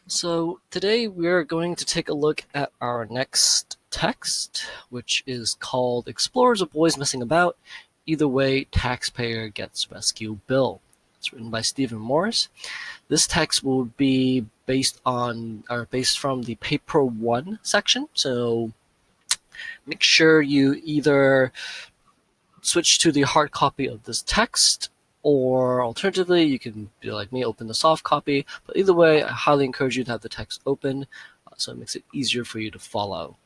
So today we're going to take a look at our next text, which is called Explorers or Boys Messing About. Either way, taxpayer gets rescue bill. It's written by Stephen Morris. This text will be based from the paper 1 section. So make sure you either switch to the hard copy of this text, or alternatively, you can be like me, open the soft copy. But either way, I highly encourage you to have the text open so it makes it easier for you to follow.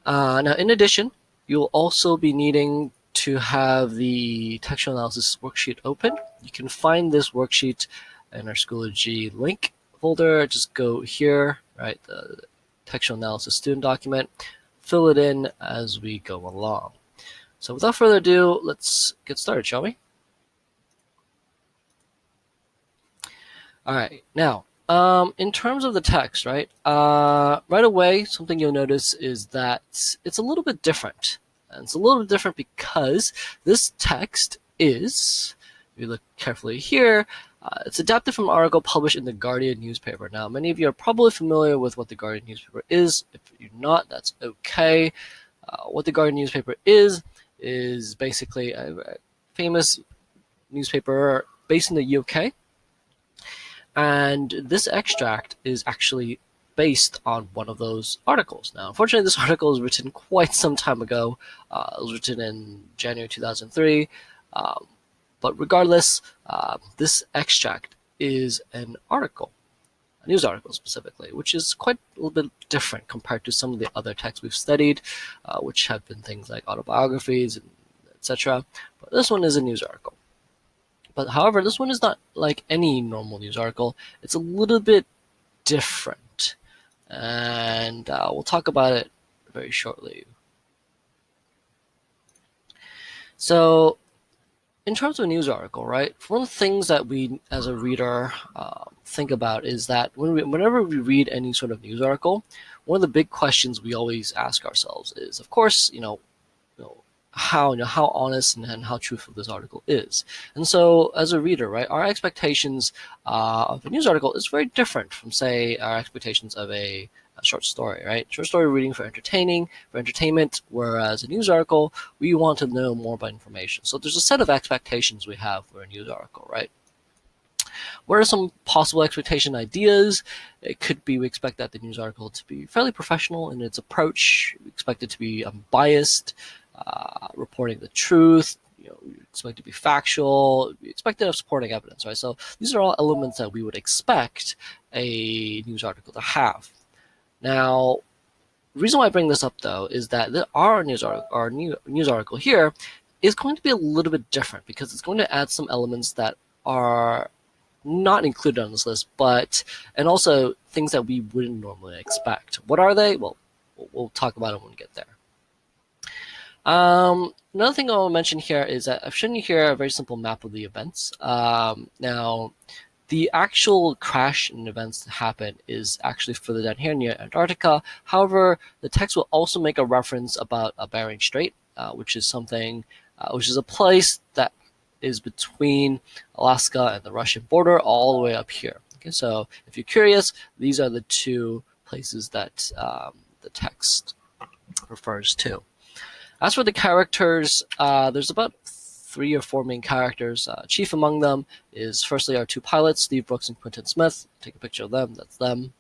Now, in addition, you'll also be needing to have the textual analysis worksheet open. You can find this worksheet in our Schoology link folder. Just go here, right, the textual analysis student document, fill it in as we go along. So without further ado, let's get started, shall we? All right, now, in terms of the text, right, right away, something you'll notice is that it's a little bit different. And it's a little bit different because this text is, if you look carefully here, it's adapted from an article published in the Guardian newspaper. Now, many of you are probably familiar with what the Guardian newspaper is. If you're not, that's okay. What the Guardian newspaper is basically a famous newspaper based in the UK. And this extract is actually based on one of those articles. Now, unfortunately, this article was written quite some time ago. It was written in January 2003. But regardless, this extract is an article, a news article specifically, which is quite a little bit different compared to some of the other texts we've studied, which have been things like autobiographies, and etc. But this one is a news article. But however, this one is not like any normal news article. It's a little bit different. And we'll talk about it very shortly. So in terms of a news article, right, one of the things that we as a reader think about is that whenever we read any sort of news article, one of the big questions we always ask ourselves is, of course, how honest and how truthful this article is. And so as a reader, right, our expectations of a news article is very different from, say, our expectations of a short story, right? Short story reading for entertainment, whereas a news article, we want to know more about information. So there's a set of expectations we have for a news article, right? What are some possible expectation ideas? It could be we expect that the news article to be fairly professional in its approach. We expect it to be unbiased, reporting the truth. We expect it to be factual. We expect it to have supporting evidence, right? So these are all elements that we would expect a news article to have. Now, the reason why I bring this up, though, is that our news article here is going to be a little bit different because it's going to add some elements that are not included on this list, and also things that we wouldn't normally expect. What are they? Well, we'll talk about it when we get there. Another thing I'll mention here is that I've shown you here a very simple map of the events. Now, the actual crash and events that happen is actually further down here near Antarctica. However, the text will also make a reference about Bering Strait, which is a place that is between Alaska and the Russian border, all the way up here. Okay, so if you're curious, these are the two places that the text refers to. As for the characters, there's about 3 or 4 main characters. Chief among them is firstly our 2 pilots, Steve Brooks and Quentin Smith. Take a picture of them, that's them.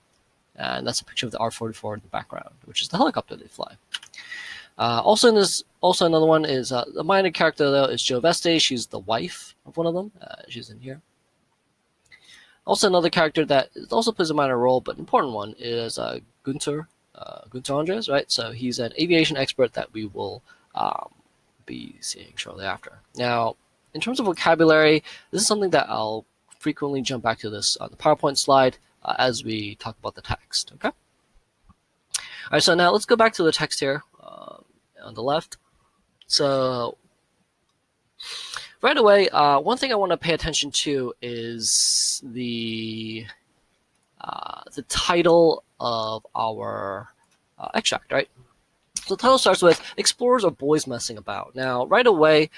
And that's a picture of the R-44 in the background, which is the helicopter they fly. Also another one is the minor character, though, is Jo Veste. She's the wife of one of them. She's in here. Also another character that also plays a minor role, but an important one, is Gunther Andres, right? So he's an aviation expert that we will be seeing shortly after. Now, in terms of vocabulary, this is something that I'll frequently jump back to this on the PowerPoint slide as we talk about the text, okay? All right, so now let's go back to the text here on the left. So right away, one thing I want to pay attention to is the title of our extract, right? So the title starts with Explorers or Boys Messing About. Now, right away,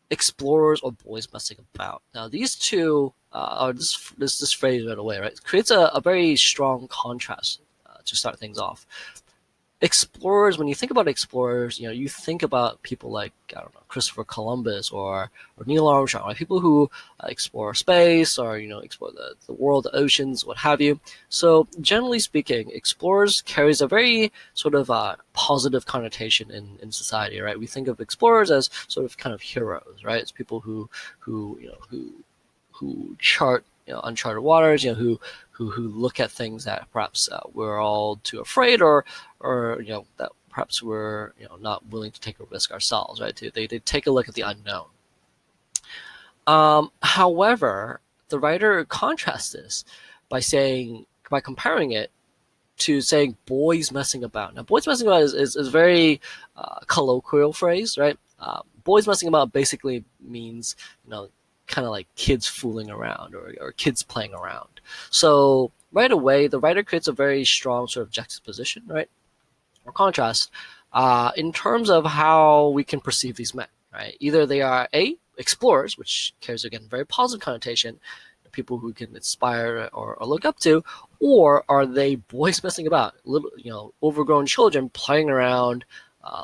explorers or boys messing about. Now, these two or this phrase right away, right? It creates a very strong contrast to start things off. Explorers, when you think about explorers, you think about people like, I don't know, Christopher Columbus or Neil Armstrong, right? People who explore space or explore the world, the oceans, what have you. So generally speaking, explorers carries a very sort of positive connotation in society, right? We think of explorers as sort of kind of heroes, right? It's people who chart uncharted waters, who look at things that perhaps we're all too afraid or that perhaps we're not willing to take a risk ourselves, right? They take a look at the unknown. However, the writer contrasts this by comparing it to saying boys messing about. Now, boys messing about is a very colloquial phrase, right? Boys messing about basically means, kind of like kids fooling around or kids playing around. So right away, the writer creates a very strong sort of juxtaposition, right? Or contrast in terms of how we can perceive these men, right? Either they are explorers, which carries again very positive connotation, people who can inspire or look up to, or are they boys messing about, little overgrown children playing around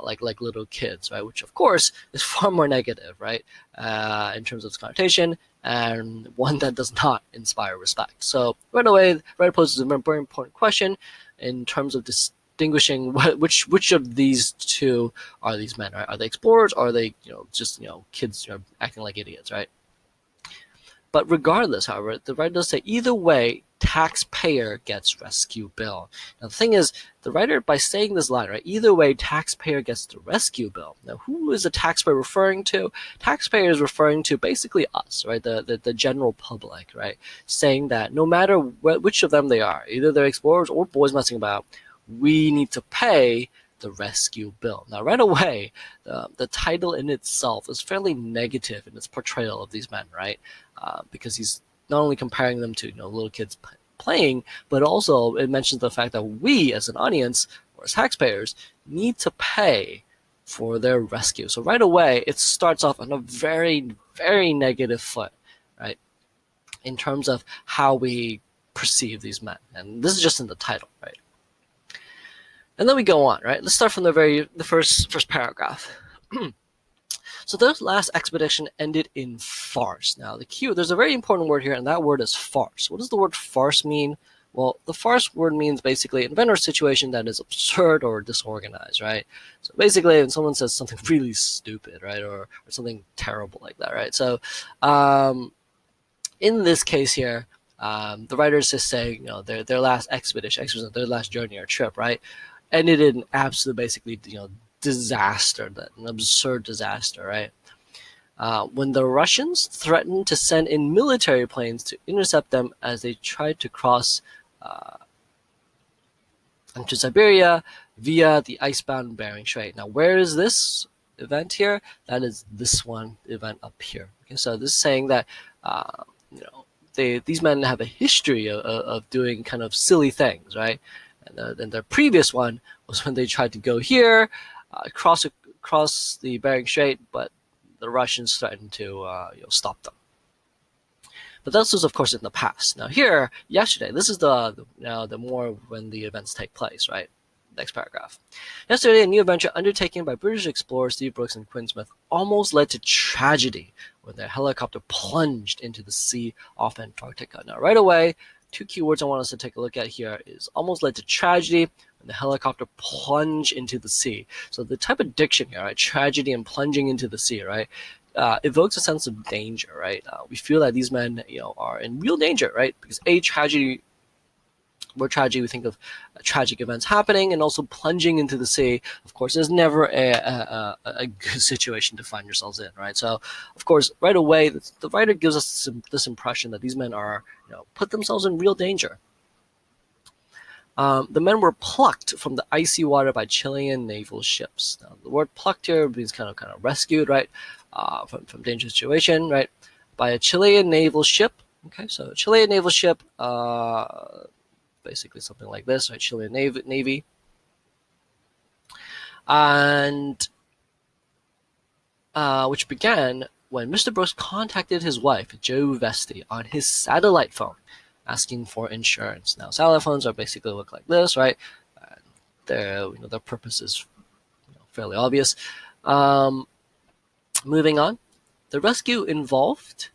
like little kids, right? Which of course is far more negative, right, in terms of its connotation, and one that does not inspire respect. So right away, writer poses a very important question in terms of distinguishing which of these two are these men, right? Are they explorers, or are they just kids acting like idiots, right? But regardless, however, the writer does say either way, taxpayer gets rescue bill. Now the thing is, the writer, by saying this line, right, either way, taxpayer gets the rescue bill. Now who is the taxpayer referring to? Taxpayer is referring to basically us, right, the general public, right, saying that no matter which of them they are, either they're explorers or boys messing about, we need to pay the rescue bill. Now right away, the title in itself is fairly negative in its portrayal of these men, right? Because he's not only comparing them to little kids playing, but also it mentions the fact that we as an audience or as taxpayers need to pay for their rescue. So right away it starts off on a very, very negative foot, right, in terms of how we perceive these men. And this is just in the title, right? And then we go on, right? Let's start from the first paragraph. So this last expedition ended in farce. Now there's a very important word here, and that word is farce. What does the word farce mean? Well, the farce word means basically an event or situation that is absurd or disorganized, right? So basically, when someone says something really stupid, right, or something terrible like that, right? So in this case here, the writer is just saying, their last expedition, their last journey or trip, right, ended in absolute, basically, disaster, an absurd disaster, right? When the Russians threatened to send in military planes to intercept them as they tried to cross into Siberia via the icebound Bering Strait. Now, where is this event here? That is this one event up here. Okay, so this is saying that these men have a history of doing kind of silly things, right? And then their previous one was when they tried to go here, cross the Bering Strait, but the Russians threatened to stop them. But this was, of course, in the past. Now here, yesterday, this is the more when the events take place, right? Next paragraph. Yesterday, a new adventure undertaken by British explorers Steve Brooks and Quinn Smith almost led to tragedy when their helicopter plunged into the sea off Antarctica. Now, right away, two keywords I want us to take a look at here is almost led to tragedy when the helicopter plunged into the sea. So the type of diction here, right, tragedy and plunging into the sea, right, evokes a sense of danger, right? We feel that these men, are in real danger, right? Because tragedy, we think of tragic events happening, and also plunging into the sea, of course, is never a good situation to find yourselves in, right? So, of course, right away, the writer gives us this impression that these men are, put themselves in real danger. The men were plucked from the icy water by Chilean naval ships. Now, the word "plucked" here means kind of rescued, right, from dangerous situation, right, by a Chilean naval ship. Okay, so a Chilean naval ship, basically something like this, right? Chilean Navy, and which began when Mr. Brooks contacted his wife, Jo Vesti, on his satellite phone, asking for insurance. Now, satellite phones are basically look like this, right? Their purpose is fairly obvious. Moving on, the rescue involved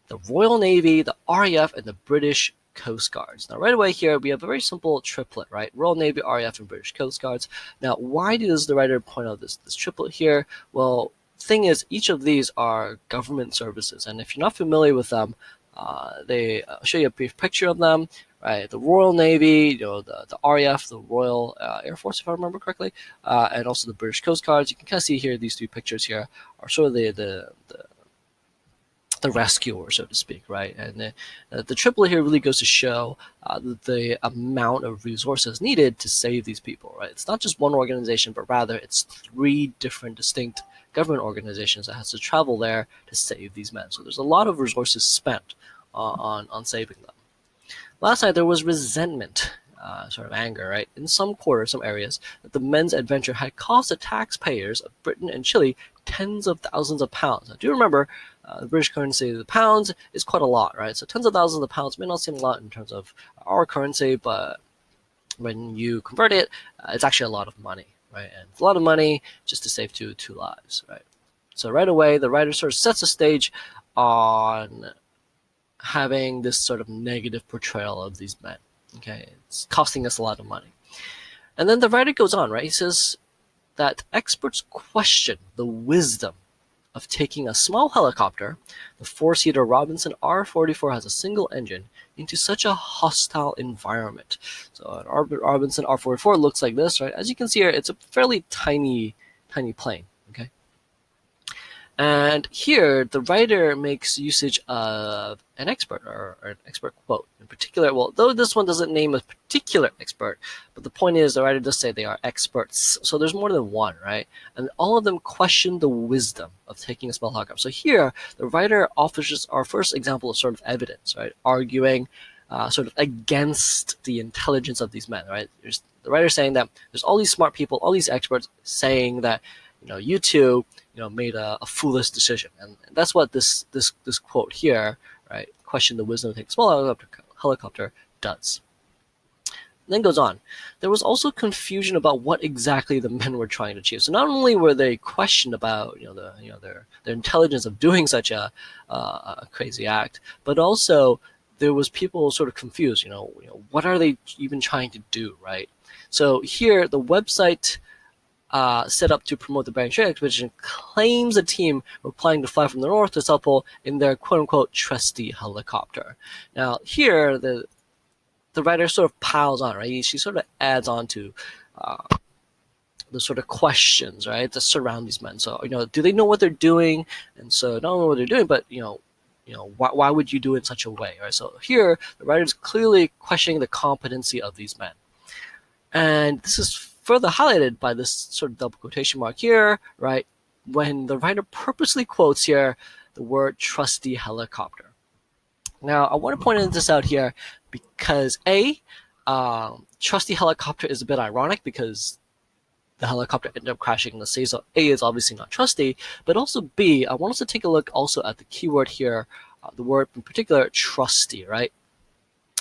the Royal Navy, the RAF, and the British Coast Guards. Now, right away here, we have a very simple triplet, right? Royal Navy, RAF, and British Coast Guards. Now, why does the writer point out this triplet here? Well, thing is, each of these are government services, and if you're not familiar with them, I'll show you a brief picture of them. Right, the Royal Navy, the RAF, the Royal Air Force, if I remember correctly, and also the British Coast Guards. You can kind of see here these three pictures here are sort of the rescuer, so to speak, right? And the triplet here really goes to show the amount of resources needed to save these people, right? It's not just one organization, but rather it's three different distinct government organizations that has to travel there to save these men. So there's a lot of resources spent on saving them. Last night there was resentment, sort of anger, right, in some quarters, some areas, that the men's adventure had cost the taxpayers of Britain and Chile tens of thousands of pounds. Now, do you remember the British currency, the pounds, is quite a lot, right? So tens of thousands of pounds may not seem a lot in terms of our currency, but when you convert it, it's actually a lot of money, right? And it's a lot of money just to save two lives, right? So right away, the writer sort of sets the stage on having this sort of negative portrayal of these men. Okay, it's costing us a lot of money. And then the writer goes on, right? He says that experts question the wisdom of taking a small helicopter, the four-seater Robinson R-44 has a single engine, into such a hostile environment. So an Robinson R-44 looks like this, right? As you can see here, it's a fairly tiny plane, okay? And here, the writer makes usage of an expert or an expert quote. In particular, well, though this one doesn't name a particular expert, but the point is the writer does say they are experts. So there's more than one, right? And all of them question the wisdom of taking a small helicopter. So here, the writer offers our first example of sort of evidence, right? Arguing sort of against the intelligence of these men, right? There's the writer saying that there's all these smart people, all these experts saying that, you two, made a foolish decision, and that's what this quote here, right? Question the wisdom of taking a small helicopter does. And then goes on. There was also confusion about what exactly the men were trying to achieve. So not only were they questioned about their intelligence of doing such a crazy act, but also there was people sort of confused. What are they even trying to do, right? So here the website set up to promote the Bering Strait expedition claims the team were planning to fly from the north to South Pole in their quote-unquote trusty helicopter. Now here the writer sort of piles on, right? She sort of adds on to the sort of questions, right, that surround these men. So do they know what they're doing? And so not only what they're doing, but why would you do it in such a way, right? So here the writer is clearly questioning the competency of these men, and this is further highlighted by this sort of double quotation mark here, right, when the writer purposely quotes here the word trusty helicopter. Now, I want to point this out here because trusty helicopter is a bit ironic because the helicopter ended up crashing in the sea, so A is obviously not trusty, but also B, I want us to take a look also at the keyword here, the word in particular, trusty, right?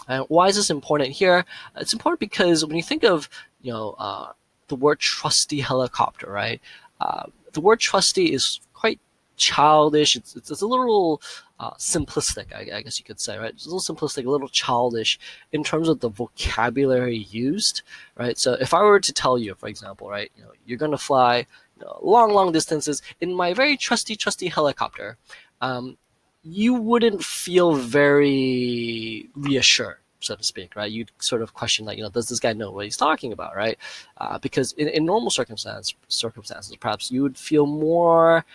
And why is this important here? It's important because when you think of the word trusty helicopter, right? The word trusty is quite childish. It's a little simplistic, I guess you could say, right? It's a little simplistic, a little childish in terms of the vocabulary used, right? So if I were to tell you, for example, right, you're going to fly long distances in my very trusty helicopter, you wouldn't feel very reassured, so to speak, right? You'd sort of question, like, does this guy know what he's talking about, right? Because in normal circumstances, perhaps you would feel more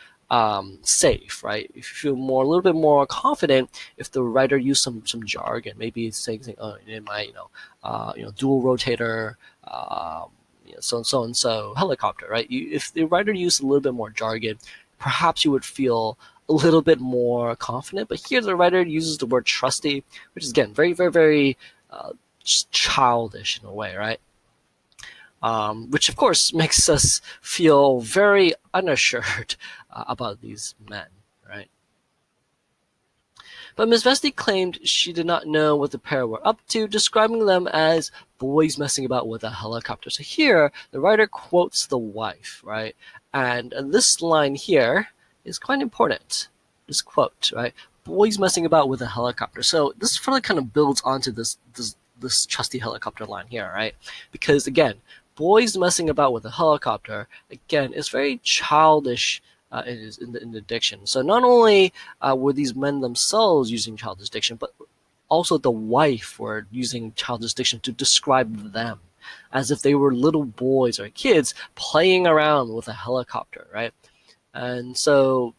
safe, right? If you feel a little bit more confident if the writer used some jargon, maybe saying, oh, in my dual rotator, so helicopter, right? If the writer used a little bit more jargon, perhaps you would feel a little bit more confident. But here the writer uses the word trusty, which is again very, very, very childish in a way, right? Which of course makes us feel very unassured about these men, right? But Miss Vesti claimed she did not know what the pair were up to, describing them as boys messing about with a helicopter. So here, the writer quotes the wife, right? And this line here is quite important. This quote, right? Boys messing about with a helicopter. So this further kind of builds onto this trusty helicopter line here, right? Because again, boys messing about with a helicopter, again, is very childish in the diction. So not only were these men themselves using childish diction, but also the wife were using childish diction to describe them as if they were little boys or kids playing around with a helicopter, right? And so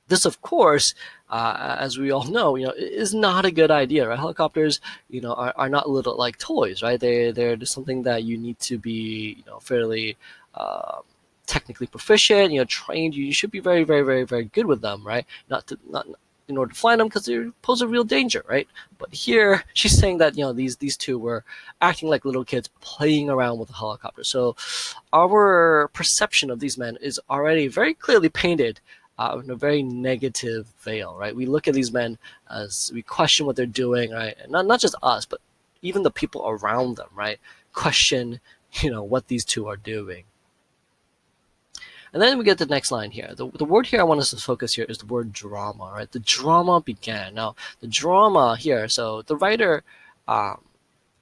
this, of course, as we all know, is not a good idea, right? Helicopters, are not little like toys, right? They're just something that you need to be, fairly uh, technically proficient, trained. You should be very, very, very, very good with them, right? Not in order to fly them because they pose a real danger, right? But here she's saying that these two were acting like little kids playing around with a helicopter. So our perception of these men is already very clearly painted in a very negative veil, right? We look at these men as we question what they're doing, right? And not just us, but even the people around them, right? Question, what these two are doing. And then we get the next line here. The word here I want us to focus here is the word drama, right? The drama began. Now, the drama here, so the writer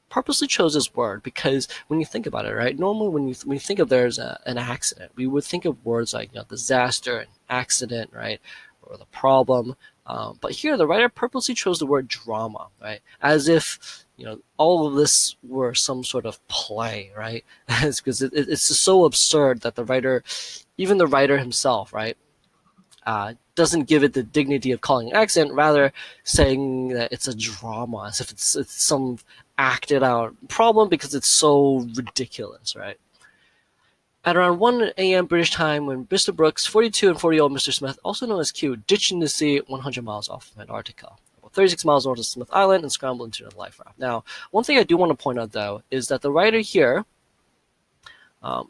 purposely chose this word because when you think about it, right? Normally, when you think of there's an accident, we would think of words like disaster and accident, right, or the problem. But here, the writer purposely chose the word drama, right, as if all of this were some sort of play, right? Because it's just so absurd that even the writer himself, right, doesn't give it the dignity of calling an accident, rather saying that it's a drama, as if it's some acted out problem because it's so ridiculous, right? At around 1 a.m. British time, when Mr. Brooks, 42, and 40-year-old Mr. Smith, also known as Q, ditched in the sea 100 miles off of Antarctica, about 36 miles north of Smith Island, and scrambled into the life raft. Now, one thing I do want to point out, though, is that the writer here,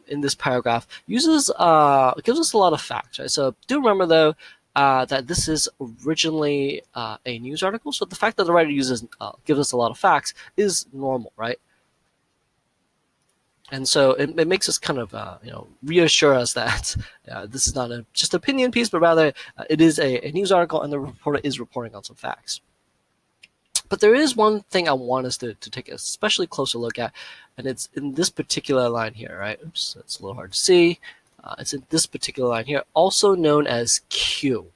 in this paragraph, gives us a lot of facts, right? So do remember, though, that this is originally a news article, so the fact that the writer gives us a lot of facts is normal, right? And so it makes us kind of reassure us that this is not just opinion piece, but rather it is a news article, and the reporter is reporting on some facts. But there is one thing I want us to take a especially closer look at, and it's in this particular line here, right? Oops, that's a little hard to see. It's in this particular line here, also known as Q.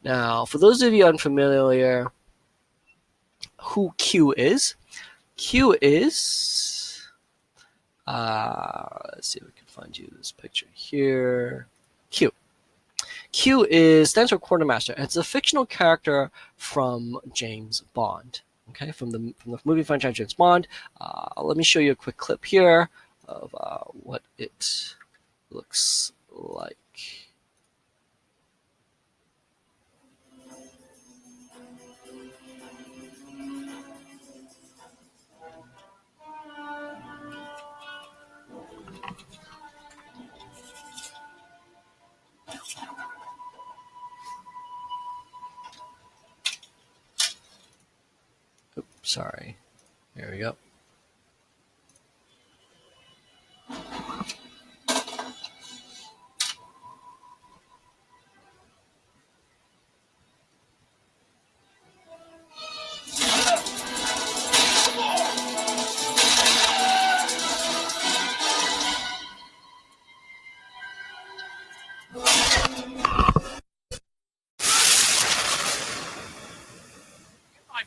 Now, for those of you unfamiliar who Q is let's see if we can find you this picture here. Q stands for quartermaster. It's a fictional character from James Bond. Okay, from the movie franchise James Bond. Let me show you a quick clip here of what it looks like. Oops, sorry. There we go.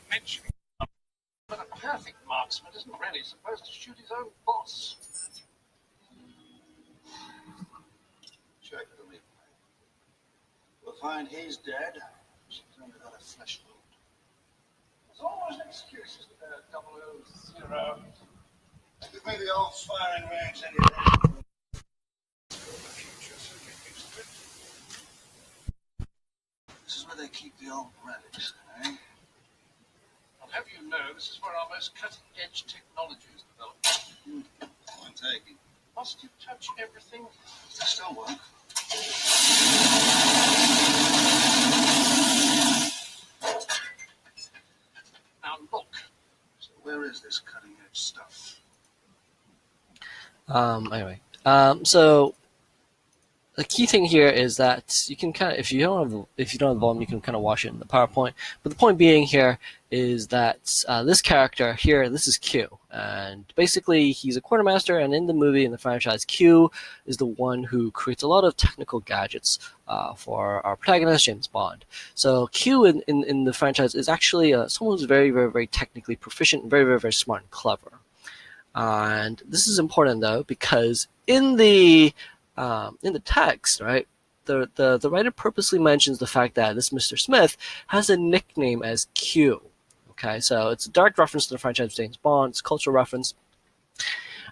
Mentioning but a perfect marksman isn't really supposed to shoot his own boss. Check the replay. We'll find he's dead. She's only got a flesh wound. There's always an excuse, isn't there? 000. Give me the old firing range anyway. So get used to it. This is where they keep the old relics, eh? I'll have you know, this is where our most cutting-edge technology is developed. Point taken. Must you touch everything? Does it still work? Where is this cutting edge stuff? Anyway, so the key thing here is that you can kind of, if you don't have volume, you can kind of watch it in the PowerPoint. But the point being here is that this character here, this is Q, and basically he's a quartermaster. And in the movie, in the franchise, Q is the one who creates a lot of technical gadgets for our protagonist, James Bond. So Q in the franchise is actually someone who's very, very, very technically proficient, very, very, very smart and clever. And this is important though because in the text, right, the writer purposely mentions the fact that this Mr. Smith has a nickname as Q. Okay, so it's a direct reference to the franchise James Bond. It's a cultural reference,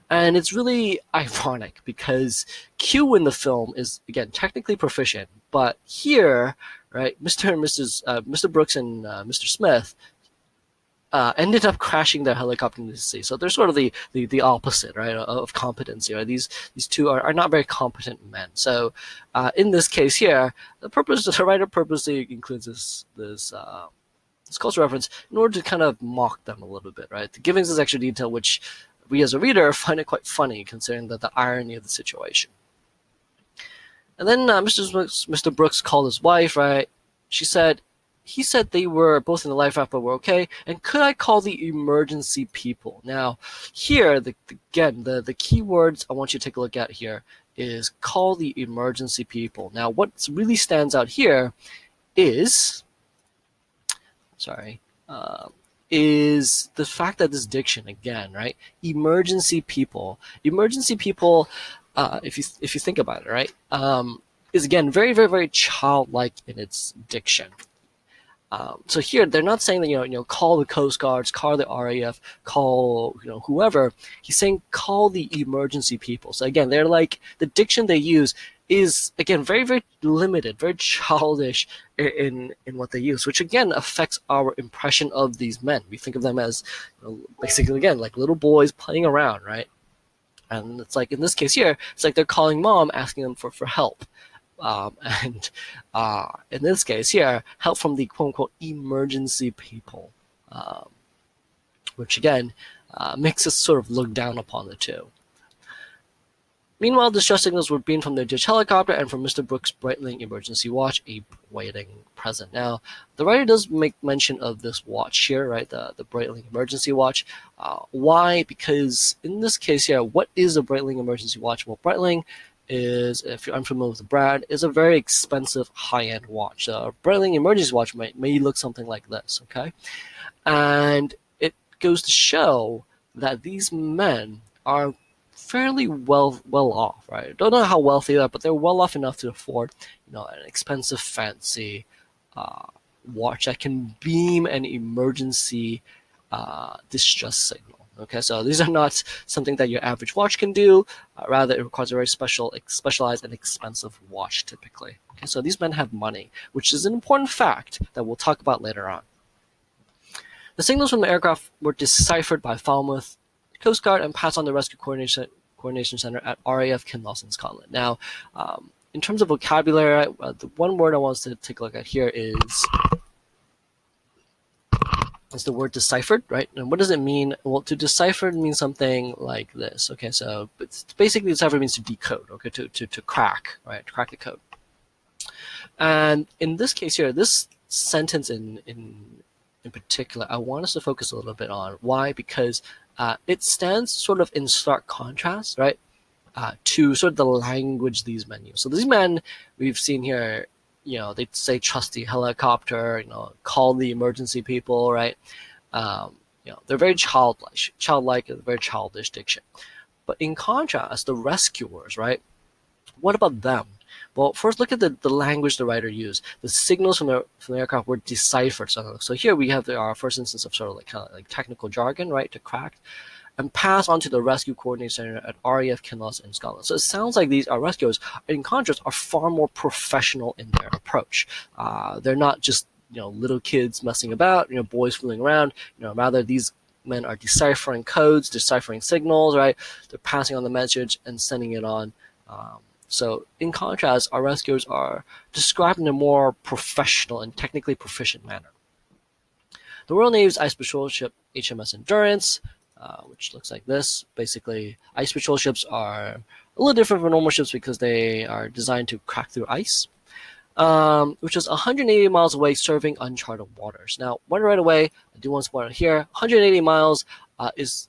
and it's really ironic because Q in the film is again technically proficient, but here, right, Mr. Brooks and Mr. Smith ended up crashing their helicopter into the sea. So they're sort of the opposite, right, of competency. Right? These two are not very competent men. So in this case here, the writer purposely includes this cultural reference in order to kind of mock them a little bit, right? Giving this extra detail, which we as a reader find it quite funny considering the irony of the situation. And then Mr. Brooks called his wife, right? He said they were both in the life raft but were okay. And could I call the emergency people? Now, here, the key words I want you to take a look at here is call the emergency people. Now, what really stands out here is, is the fact that this diction, again, right? Emergency people. Emergency people, if you think about it, right, is again very, very, very childlike in its diction. So here they're not saying that call the Coast Guards, call the RAF, call whoever. He's saying call the emergency people. So again, they're like the diction they use is again very, very limited, very childish in what they use, which again affects our impression of these men. We think of them as basically again like little boys playing around, right? And it's like in this case here, it's like they're calling mom, asking them for help. And in this case here, help from the quote-unquote emergency people, which again makes us sort of look down upon the two. Meanwhile, distress signals were beamed from the ditch helicopter and from Mr. Brooks' Breitling emergency watch, a waiting present. Now, the writer does make mention of this watch here, right, the Breitling emergency watch. Why? Because in this case here, what is a Breitling emergency watch? Well, Breitling is, if you're unfamiliar with the brand, is a very expensive high-end watch. A Breitling emergency watch may look something like this, okay? And it goes to show that these men are fairly well off, right? Don't know how wealthy they are, but they're well off enough to afford, an expensive, fancy watch that can beam an emergency distress signal. Okay, so these are not something that your average watch can do. Rather, it requires a very specialized and expensive watch typically. Okay, so these men have money, which is an important fact that we'll talk about later on. The signals from the aircraft were deciphered by Falmouth Coast Guard and passed on the Rescue Coordination Center at RAF Kinloss in Scotland. Now, in terms of vocabulary, the one word I want us to take a look at here is the word deciphered, right? And what does it mean? Well, to decipher means something like this. Okay, so basically decipher means to decode, okay, to crack, right? To crack the code. And in this case here, this sentence in particular, I want us to focus a little bit on. Why? Because it stands sort of in stark contrast, right, to sort of the language these men use. So these men we've seen here, they say trust the helicopter, call the emergency people, right? They're very childlike and very childish diction. But in contrast, the rescuers, right? What about them? Well, first look at the language the writer used. The signals from the aircraft were deciphered. So here we have our first instance of sort of like technical jargon, right, to crack, and pass on to the Rescue Coordination Center at RAF Kinloss in Scotland. So it sounds like these rescuers, in contrast, are far more professional in their approach. They're not just little kids messing about, boys fooling around. Rather these men are deciphering codes, deciphering signals, right? They're passing on the message and sending it on. So in contrast, our rescuers are described in a more professional and technically proficient manner. The Royal Navy's ice patrol ship HMS Endurance, which looks like this. Basically, ice patrol ships are a little different from normal ships because they are designed to crack through ice. Which is 180 miles away, serving uncharted waters. Now, right away, I do want to point out here, 180 miles is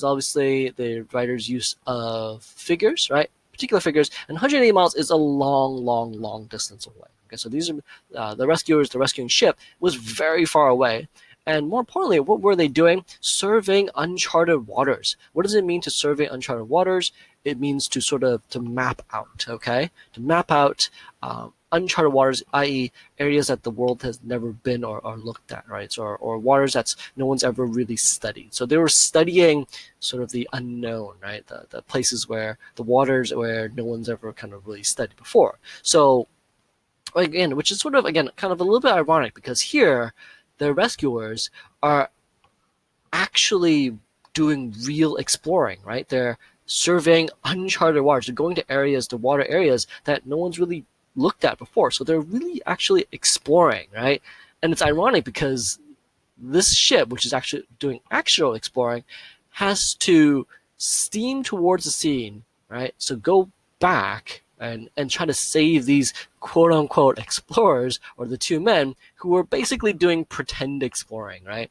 obviously the writer's use of figures, right? Particular figures, and 180 miles is a long distance away. Okay, so these are the rescuing ship was very far away. And more importantly, what were they doing? Surveying uncharted waters. What does it mean to survey uncharted waters? It means to sort of to map out, okay? To map out uncharted waters, i.e. areas that the world has never been or looked at, right? So, or waters that no one's ever really studied. So they were studying sort of the unknown, right? The places where the waters where no one's ever kind of really studied before. So again, which is sort of, again, kind of a little bit ironic because here the rescuers are actually doing real exploring, right? They're surveying uncharted waters. They're going to areas, to water areas that no one's really looked at before. So they're really actually exploring, right? And it's ironic because this ship, which is actually doing actual exploring, has to steam towards the scene, right? So go back and try to save these quote unquote explorers, or the two men who were basically doing pretend exploring, right?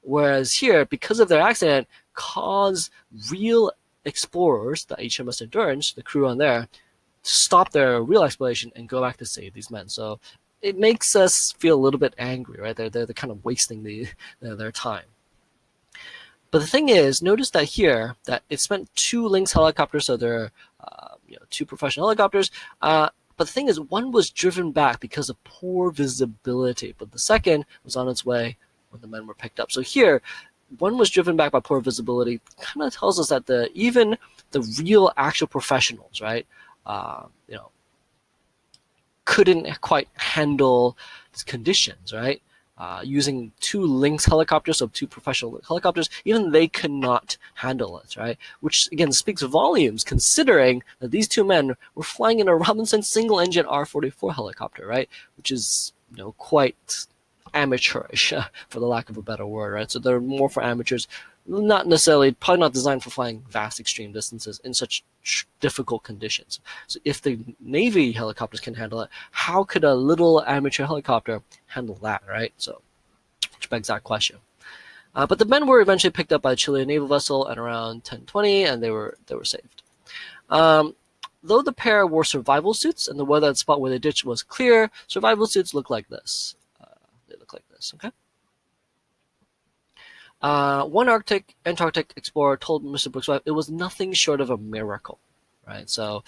Whereas here, because of their accident, cause real explorers, the HMS Endurance, the crew on there, stop their real exploration and go back to save these men. So it makes us feel a little bit angry, right? They're kind of wasting their time. But the thing is, notice that here that it spent 2 Lynx helicopters, so they're 2 professional helicopters. But the thing is, one was driven back because of poor visibility, but the second was on its way when the men were picked up. So here, one was driven back by poor visibility. Kind of tells us that even the real actual professionals, right? Couldn't quite handle these conditions, right? Using 2 Lynx helicopters, so 2 professional helicopters, even they could not handle it, right? Which again speaks volumes, considering that these 2 men were flying in a Robinson single-engine R-44 helicopter, right? Which is quite amateurish, for the lack of a better word, right? So they're more for amateurs, probably not designed for flying vast extreme distances in such difficult conditions. So if the Navy helicopters can handle it, how could a little amateur helicopter handle that, right? So, which begs that question. But the men were eventually picked up by a Chilean naval vessel at around 10:20, and they were saved. Though the pair wore survival suits and the weather at the spot where they ditched was clear, survival suits look like this. They look like this, okay? One Antarctic explorer told Mr. Brooks' wife it was nothing short of a miracle, right? So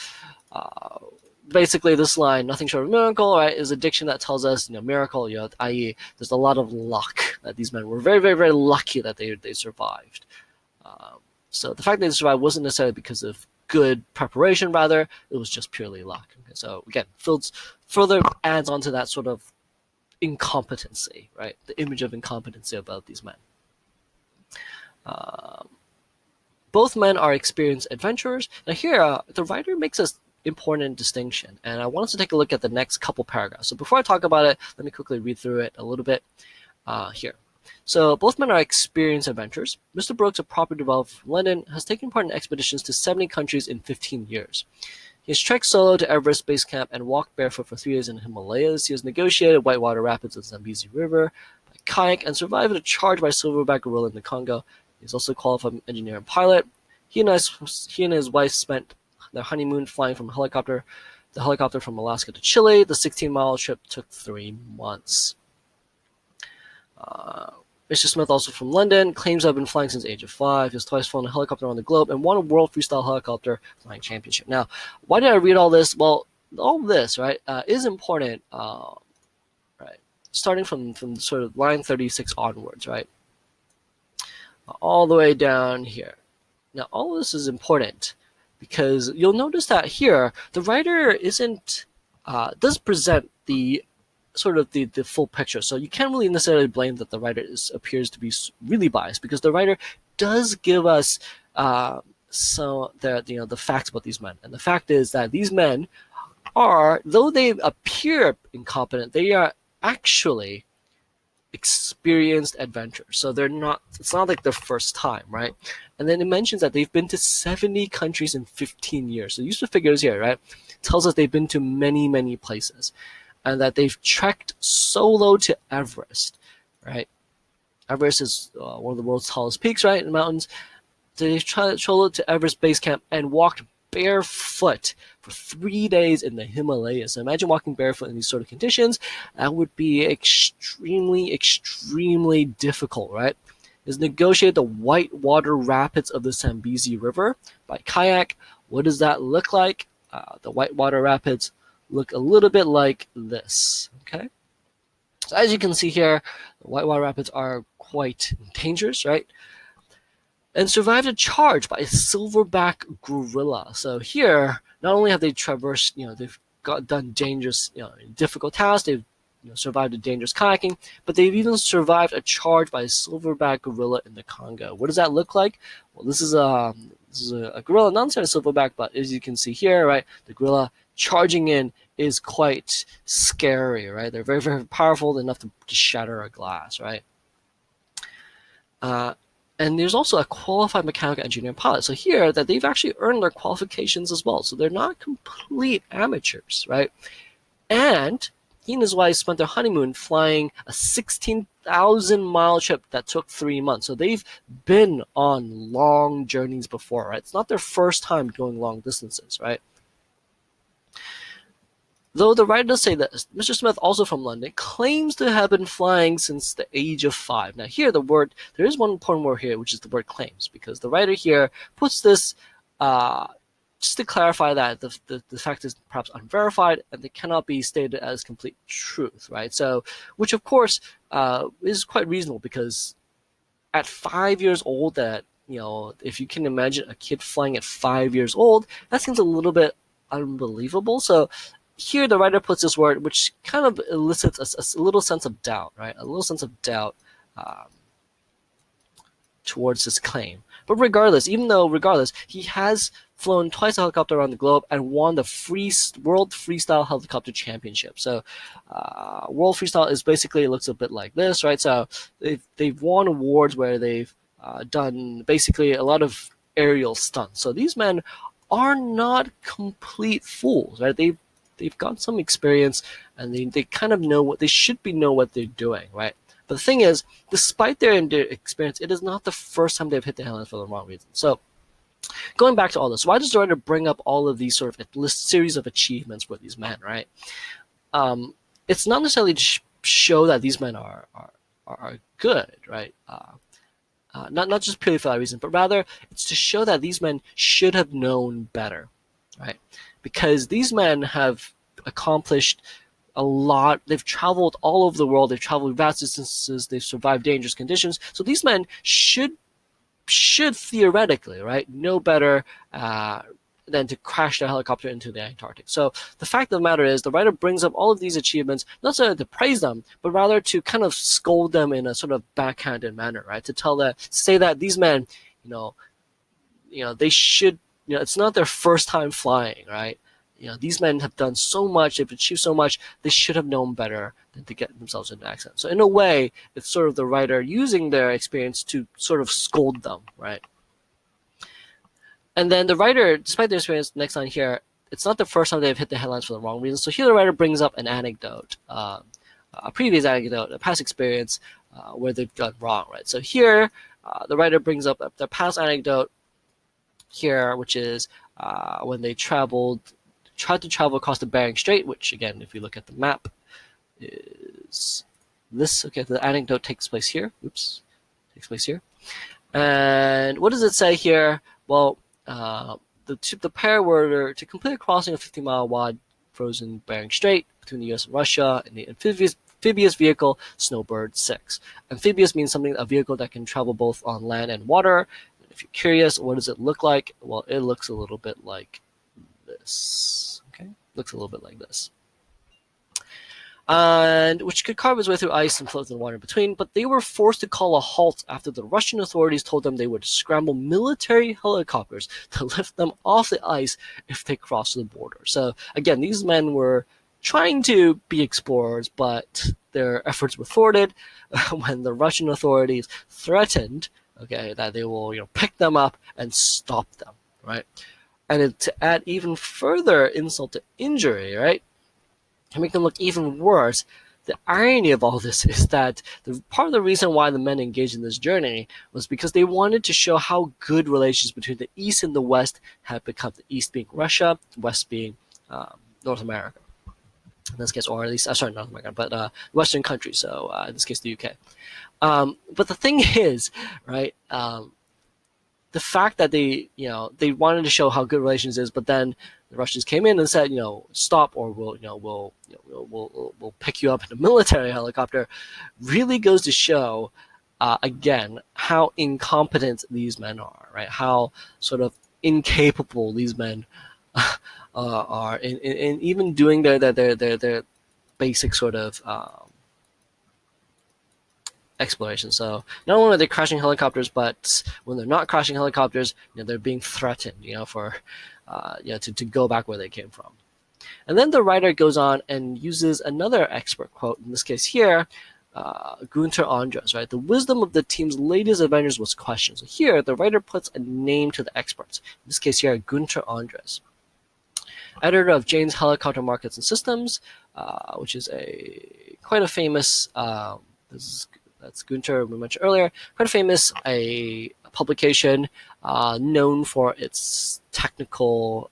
basically this line, nothing short of a miracle, right, is a diction that tells us, miracle, i.e. there's a lot of luck that these men were very, very, very lucky that they survived. So the fact that they survived wasn't necessarily because of good preparation, rather, it was just purely luck. Okay, so again, further adds on to that sort of incompetency, right? The image of incompetency about these men. Both men are experienced adventurers. Now here, the writer makes an important distinction, and I want us to take a look at the next couple paragraphs. So before I talk about it, let me quickly read through it a little bit here. So both men are experienced adventurers. Mr. Brooks, a property developer from London, has taken part in expeditions to 70 countries in 15 years. He has trekked solo to Everest Base Camp and walked barefoot for 3 days in the Himalayas. He has negotiated whitewater rapids of the Zambezi River by kayak and survived a charge by Silverback gorilla in the Congo. He's also a qualified engineer and pilot. He and his wife spent their honeymoon flying from the helicopter from Alaska to Chile. The 16-mile trip took 3 months. Mr. Smith, also from London, claims to have been flying since the age of 5. He has twice flown a helicopter around the globe and won a World Freestyle Helicopter Flying Championship. Now, why did I read all this? Well, all this, right, is important, right, starting from sort of line 36 onwards, right, all the way down here. Now, all of this is important because you'll notice that here, the writer does present the sort of the full picture. So you can't really necessarily blame that the writer appears to be really biased, because the writer does give us the facts about these men. And the fact is that these men are, though they appear incompetent, they are actually experienced adventurers. So it's not like their first time, right? And then it mentions that they've been to 70 countries in 15 years. So use the figures here, right? It tells us they've been to many, many places, and that they've trekked solo to Everest, right? Everest is one of the world's tallest peaks, right, in the mountains. They traveled to Everest Base Camp and walked barefoot for 3 days in the Himalayas. So imagine walking barefoot in these sort of conditions. That would be extremely, extremely difficult, right? Is negotiate the whitewater rapids of the Zambezi River by kayak. What does that look like? The whitewater rapids look a little bit like this, okay? So as you can see here, the whitewater rapids are quite dangerous, right? And survived a charge by a silverback gorilla. So here, not only have they traversed, they've done dangerous, difficult tasks, they've survived a dangerous kayaking, but they've even survived a charge by a silverback gorilla in the Congo. What does that look like? Well, this is a gorilla, not necessarily a silverback, but as you can see here, right, the gorilla charging in is quite scary, right? They're very, very powerful, enough to shatter a glass, right? And there's also a qualified mechanical engineer pilot. So here, that they've actually earned their qualifications as well. So they're not complete amateurs, right? And he and his wife spent their honeymoon flying a 16,000-mile trip that took 3 months. So they've been on long journeys before, right? It's not their first time going long distances, right? Though the writer does say that Mr. Smith, also from London, claims to have been flying since the age of 5. Now here, there is one important word here, which is the word claims, because the writer here puts this just to clarify that the fact is perhaps unverified and they cannot be stated as complete truth, right? So, which of course is quite reasonable, because at 5 years old, that, if you can imagine a kid flying at 5 years old, that seems a little bit unbelievable. So here the writer puts this word, which kind of elicits a little sense of doubt, right? A little sense of doubt towards his claim. But regardless, he has flown twice a helicopter around the globe and won the World Freestyle Helicopter Championship. So World Freestyle is basically, it looks a bit like this, right? So they've won awards where they've done basically a lot of aerial stunts. So these men are not complete fools, right? They've got some experience, and they kind of know what they're doing, right? But the thing is, despite their experience, it is not the first time they've hit the headlines for the wrong reason. So going back to all this, why does the writer bring up all of these sort of series of achievements for these men, right? It's not necessarily to show that these men are good, right? Not just purely for that reason, but rather it's to show that these men should have known better, right? Because these men have accomplished a lot. They've traveled all over the world. They've traveled vast distances. They've survived dangerous conditions. So these men should theoretically, right, know better than to crash their helicopter into the Antarctic. So the fact of the matter is, the writer brings up all of these achievements not so to praise them, but rather to kind of scold them in a sort of backhanded manner, right? To say that these men, they should. It's not their first time flying, right? These men have done so much, they've achieved so much, they should have known better than to get themselves into an accident. So in a way, it's sort of the writer using their experience to sort of scold them, right? And then the writer, despite their experience, next line here, it's not the first time they've hit the headlines for the wrong reason. So here the writer brings up an anecdote, a previous anecdote, a past experience where they've done wrong, right? So here, the writer brings up the past anecdote here, which is when they tried to travel across the Bering Strait, which again, if you look at the map, is this. Okay, the anecdote takes place here. And what does it say here? Well, the pair were to complete a crossing of 50-mile wide frozen Bering Strait between the U.S. and Russia in the amphibious vehicle Snowbird 6. Amphibious means a vehicle that can travel both on land and water. If you're curious, what does it look like? Well, it looks a little bit like this. Okay, looks a little bit like this, and which could carve its way through ice and float in the water in between. But they were forced to call a halt after the Russian authorities told them they would scramble military helicopters to lift them off the ice if they crossed the border. So again, these men were trying to be explorers, but their efforts were thwarted when the Russian authorities threatened, okay, that they will pick them up and stop them, right? And to add even further insult to injury, right, to make them look even worse, the irony of all this is that part of the reason why the men engaged in this journey was because they wanted to show how good relations between the East and the West had become. The East being Russia, the West being North America, in this case, or at least sorry, North America, but Western countries. So in this case, the UK. But the thing is, right? The fact that they wanted to show how good relations is, but then the Russians came in and said, stop, or we'll pick you up in a military helicopter, really goes to show, again, how incompetent these men are, right? How sort of incapable these men are in even doing their basic sort of exploration. So not only are they crashing helicopters, but when they're not crashing helicopters, they're being threatened, for, to go back where they came from. And then the writer goes on and uses another expert quote. In this case here, Gunter Andres, right? The wisdom of the team's latest adventures was questioned. So here, the writer puts a name to the experts. In this case here, Gunter Andres, editor of Jane's Helicopter Markets and Systems, which is quite a famous. That's Gunter we mentioned earlier. Quite a famous publication known for its technical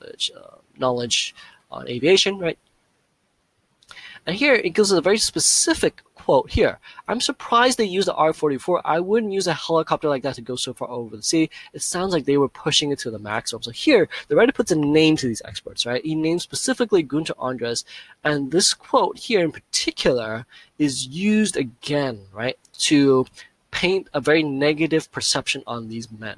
knowledge on aviation, right? And here it gives us a very specific quote here. I'm surprised they used the R-44. I wouldn't use a helicopter like that to go so far over the sea. It sounds like they were pushing it to the maximum. So here, the writer puts a name to these experts, right? He names specifically Gunter Andres, and this quote here in particular is used again, right, to paint a very negative perception on these men.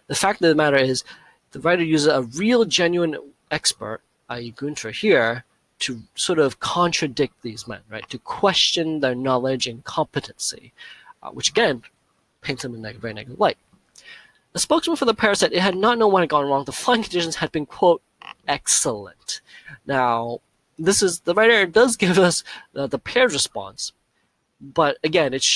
The fact of the matter is, the writer uses a real, genuine expert, i.e. Gunter here, to sort of contradict these men, right? To question their knowledge and competency, which again paints them in a very negative light. The spokesman for the pair said it had not known what had gone wrong. The flying conditions had been, quote, excellent. Now, the writer does give us the pair's response, but again, it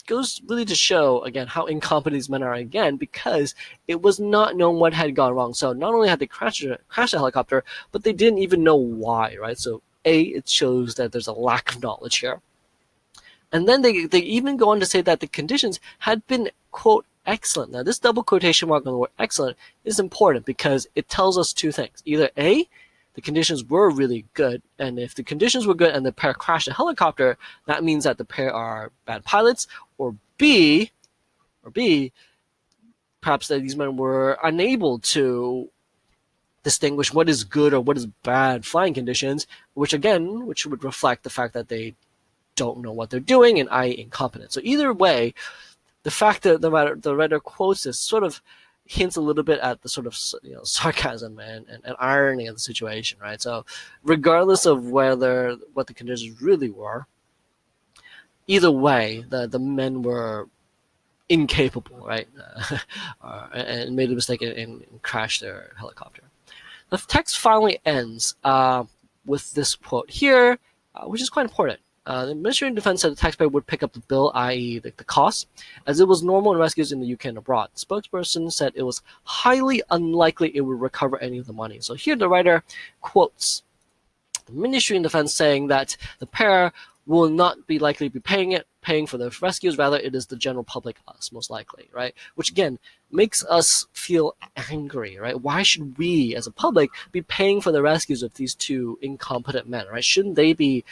goes really to show again how incompetent these men are again, because it was not known what had gone wrong. So not only had they crashed a helicopter, but they didn't even know why, right? So it shows that there's a lack of knowledge here. And then they even go on to say that the conditions had been, quote, excellent. Now this double quotation mark on the word excellent is important because it tells us two things. Either A, the conditions were really good, and if the conditions were good and the pair crashed a helicopter, that means that the pair are bad pilots, or B, perhaps that these men were unable to distinguish what is good or what is bad flying conditions, which would reflect the fact that they don't know what they're doing and i.e. incompetent. So either way, the fact that the writer quotes this sort of hints a little bit at the sort of sarcasm and irony of the situation, right? So regardless of what the conditions really were, either way, the men were incapable, right? And made a mistake and crashed their helicopter. The text finally ends with this quote here, which is quite important. The Ministry of Defense said the taxpayer would pick up the bill, i.e. the cost, as it was normal in rescues in the UK and abroad. The spokesperson said it was highly unlikely it would recover any of the money. So here the writer quotes the Ministry of Defense saying that the pair will not be likely to be paying for the rescues. Rather, it is the general public, us, most likely, right? Which again makes us feel angry, right? Why should we, as a public, be paying for the rescues of these two incompetent men, right? Shouldn't they be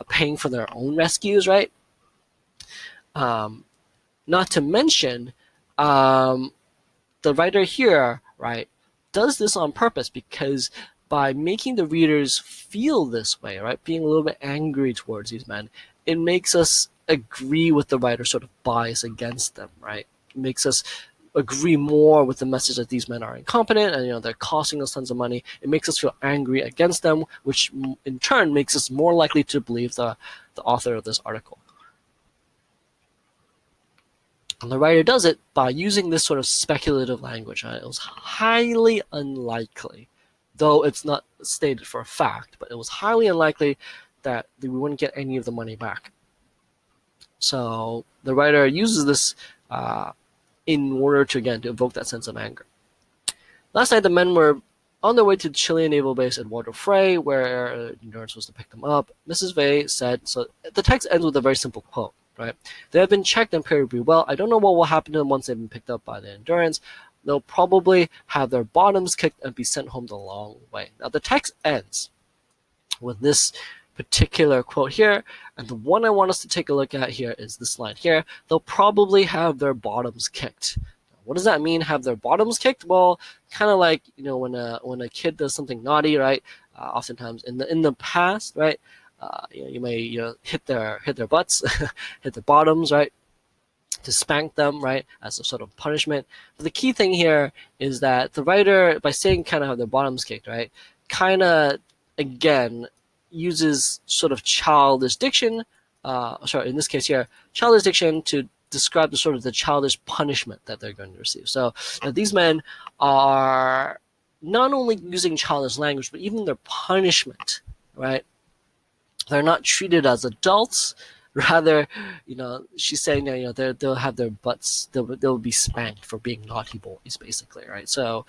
paying for their own rescues, right? Not to mention, the writer here, right, does this on purpose because by making the readers feel this way, right, being a little bit angry towards these men, it makes us agree with the writer's sort of bias against them, right? It makes us agree more with the message that these men are incompetent and they're costing us tons of money. It makes us feel angry against them, which in turn makes us more likely to believe the author of this article. And the writer does it by using this sort of speculative language. Right? It was highly unlikely, though it's not stated for a fact, but it was highly unlikely that we wouldn't get any of the money back. So the writer uses this in order to, again, to evoke that sense of anger. Last night, the men were on their way to the Chilean naval base at Walter Frey, where Endurance was to pick them up. Mrs. Vey said, so the text ends with a very simple quote, right? They have been checked and paired pretty well. I don't know what will happen to them once they've been picked up by the Endurance. They'll probably have their bottoms kicked and be sent home the long way. Now, the text ends with this particular quote here, and the one I want us to take a look at here is this line here. They'll probably have their bottoms kicked. What does that mean, have their bottoms kicked? Well, kind of like, when a kid does something naughty, right? Oftentimes in the past, right? You may hit their butts, hit their bottoms, right? To spank them, right, as a sort of punishment. But the key thing here is that the writer, by saying kind of have their bottoms kicked, right, kind of again uses sort of childish diction. In this case here, childish diction to describe the sort of the childish punishment that they're going to receive. So these men are not only using childish language, but even their punishment, right? They're not treated as adults. Rather, she's saying that they'll have their butts, they'll be spanked for being naughty boys, basically, right? So,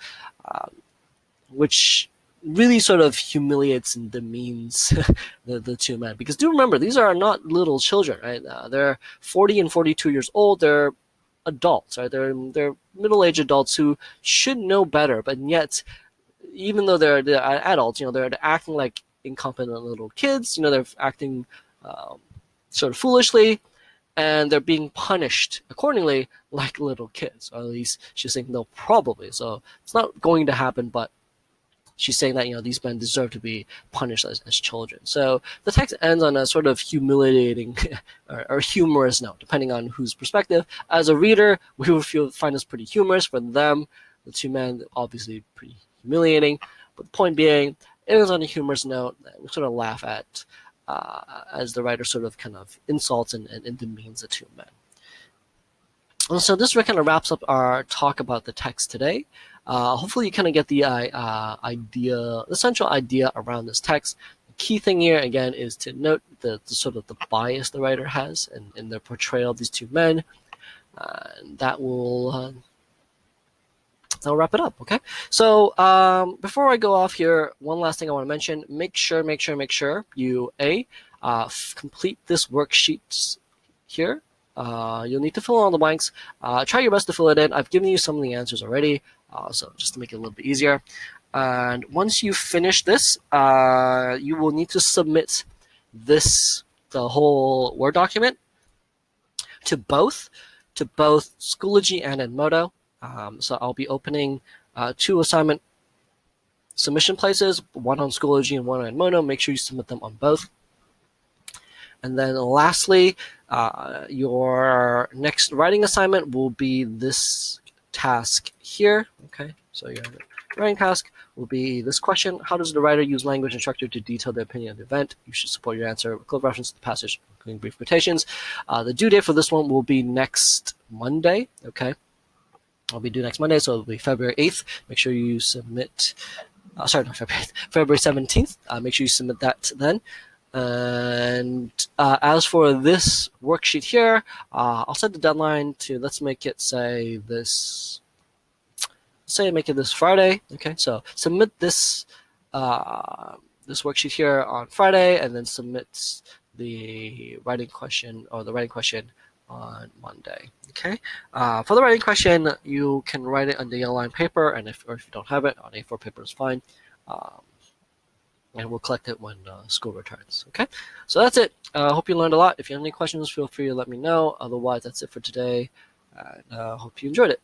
which really sort of humiliates and demeans the two men, because do remember, these are not little children, right? They're 40 and 42 years old. They're adults, right? They're middle-aged adults who should know better, but yet, even though they're adults, they're acting like incompetent little kids. They're acting sort of foolishly, and they're being punished accordingly like little kids. Or at least she's saying they'll probably. So it's not going to happen, but she's saying that these men deserve to be punished as children. So the text ends on a sort of humiliating or humorous note, depending on whose perspective. As a reader, we would find this pretty humorous. For them, the two men, obviously pretty humiliating. But the point being, it is on a humorous note that we sort of laugh at as the writer sort of kind of insults and demeans the two men. And so this kind of wraps up our talk about the text today. Hopefully you kind of get the central idea around this text. The key thing here, again, is to note the sort of the bias the writer has in their portrayal of these two men. And that will that'll wrap it up, okay? So before I go off here, one last thing I want to mention. Make sure you, complete this worksheet here. You'll need to fill in all the blanks. Try your best to fill it in. I've given you some of the answers already, so just to make it a little bit easier. And once you finish this, you will need to submit the whole Word document to both Schoology and Edmodo. So I'll be opening 2 assignment submission places, one on Schoology and one on Edmodo. Make sure you submit them on both. And then lastly, your next writing assignment will be this task here. Okay, so your writing task will be this question: how does the writer use language and structure to detail the opinion of the event? You should support your answer with close reference to the passage, including brief quotations. The due date for this one will be next Monday. Okay, I'll be due next Monday, so it'll be February 8th. Make sure you submit. Sorry, not February 8th, February 17th. Make sure you submit that then. And as for this worksheet here, I'll set the deadline to, let's make it this Friday. Okay, so submit this worksheet here on Friday, and then submit the writing question on Monday. Okay, for the writing question, you can write it on the yellow line paper, and if you don't have it, on A4 paper is fine. And we'll collect it when school returns. Okay, so that's it. I hope you learned a lot. If you have any questions, feel free to let me know. Otherwise, that's it for today. And hope you enjoyed it.